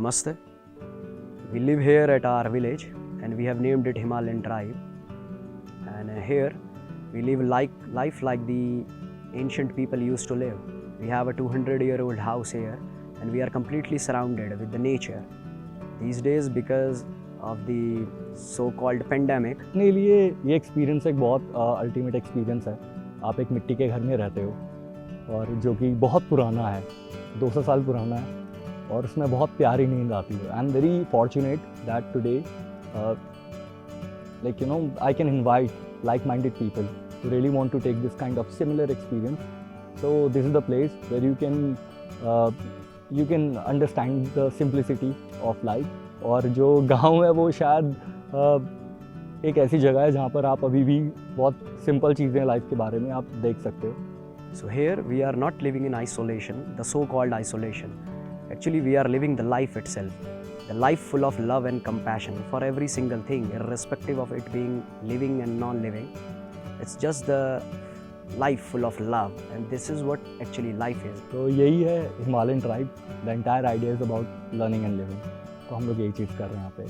Namaste. We live here at our village and we have named it Himalayan tribe. And here we live life like the ancient people used to live. We have a 200-year-old house here and we are completely surrounded with the nature. These days, because of the so-called pandemic, अपने लिए ये experience एक बहुत ultimate experience है। आप एक मिट्टी के घर में रहते हो और जो कि बहुत पुराना है, 200 साल पुराना है और उसमें बहुत प्यारी नींद आती है। I am very fortunate that today I can invite like-minded people who really want to take this kind of similar experience. So this is the place where you can understand the simplicity of life. और जो गांव है वो शायद एक ऐसी जगह है जहाँ पर आप अभी भी बहुत सिंपल चीज़ें लाइफ के बारे में आप देख सकते हो। So here we are not living in isolation, the so-called isolation. Actually, we are living the life itself, the life full of love and compassion for every single thing, irrespective of it being living and non-living. It's just the life full of love, and this is what actually life is. तो यही है Himalayan tribe. The entire idea is about learning and living. तो हम लोग यही चीज़ कर रहे हैं यहाँ पे।